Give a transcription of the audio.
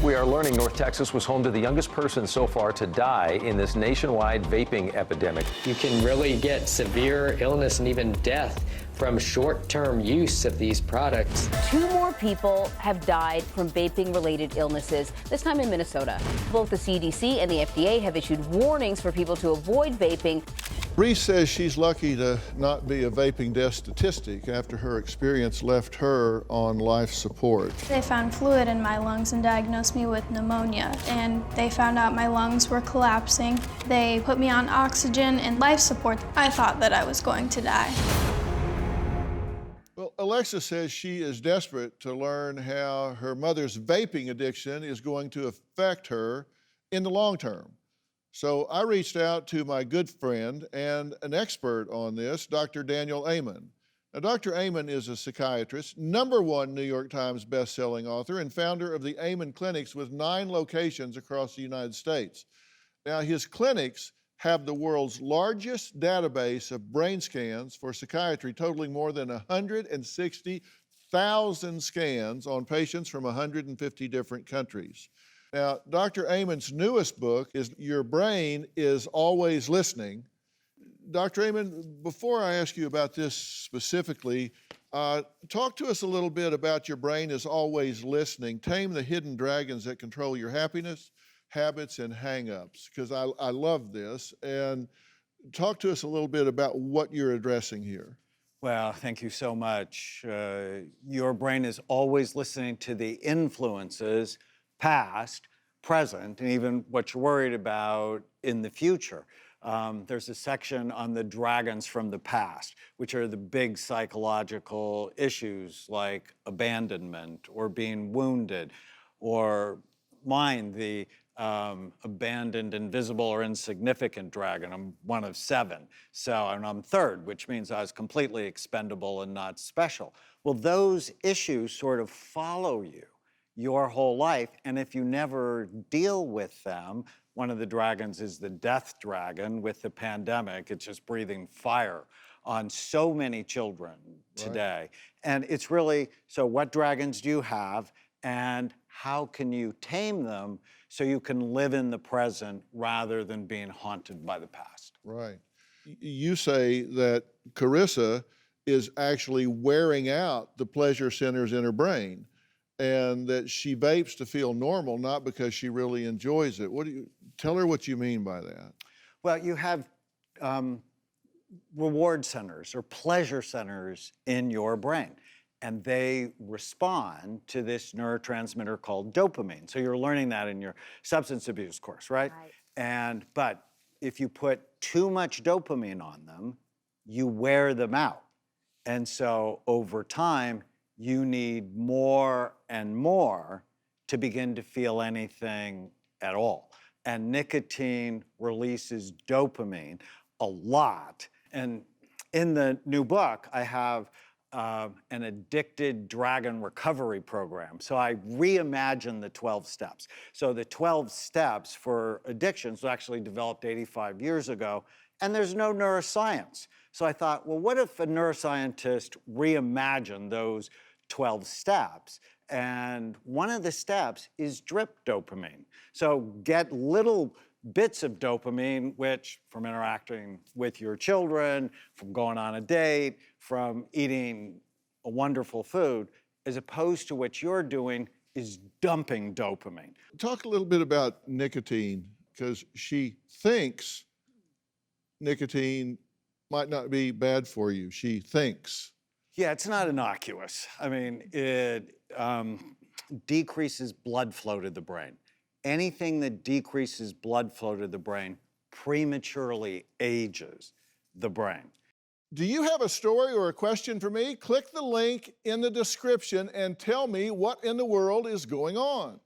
We are learning North Texas was home to the youngest person so far to die in this nationwide vaping epidemic. You can really get severe illness and even death from short-term use of these products. 2 more people have died from vaping-related illnesses, this time in Minnesota. Both the CDC and the FDA have issued warnings for people to avoid vaping. Reese says she's lucky to not be a vaping death statistic after her experience left her on life support. They found fluid in my lungs and diagnosed me with pneumonia, and they found out my lungs were collapsing. They put me on oxygen and life support. I thought that I was going to die. Well, Alexa says she is desperate to learn how her mother's vaping addiction is going to affect her in the long term. So I reached out to my good friend and an expert on this, Dr. Daniel Amen. Now, Dr. Amen is a psychiatrist, #1 New York Times best-selling author, and founder of the Amen Clinics with 9 locations across the United States. Now, his clinics have the world's largest database of brain scans for psychiatry, totaling more than 160,000 scans on patients from 150 different countries. Now, Dr. Amen's newest book is Your Brain is Always Listening. Dr. Amen, before I ask you about this specifically, talk to us a little bit about Your Brain is Always Listening. Tame the hidden dragons that control your happiness, habits, and hang-ups, because I love this. And talk to us a little bit about what you're addressing here. Well, thank you so much. Your brain is always listening to the influences, past, present, and even what you're worried about in the future. There's a section on the dragons from the past, which are the big psychological issues like abandonment or being wounded, or mine, the abandoned, invisible, or insignificant dragon. I'm one of 7, and I'm 3rd, which means I was completely expendable and not special. Well, those issues sort of follow you your whole life, and if you never deal with them, one of the dragons is the death dragon. With the pandemic, it's just breathing fire on so many children today. Right. And it's really, so what dragons do you have, and how can you tame them so you can live in the present rather than being haunted by the past? Right. You say that Carissa is actually wearing out the pleasure centers in her brain, and that she vapes to feel normal, not because she really enjoys it. Tell her what you mean by that. Well, you have reward centers or pleasure centers in your brain, and they respond to this neurotransmitter called dopamine. So you're learning that in your substance abuse course, right? But if you put too much dopamine on them, you wear them out. And so over time, you need more and more to begin to feel anything at all. And nicotine releases dopamine a lot. And in the new book, I have an addicted dragon recovery program. So I reimagined the 12 steps. So the 12 steps for addictions was actually developed 85 years ago, and there's no neuroscience. So I thought, well, what if a neuroscientist reimagined those 12 steps? And one of the steps is drip dopamine. So get little bits of dopamine, which from interacting with your children, from going on a date, from eating a wonderful food, as opposed to what you're doing is dumping dopamine. Talk a little bit about nicotine, because she thinks nicotine might not be bad for you. She thinks. Yeah, it's not innocuous. I mean, it decreases blood flow to the brain. Anything that decreases blood flow to the brain prematurely ages the brain. Do you have a story or a question for me? Click the link in the description and tell me what in the world is going on.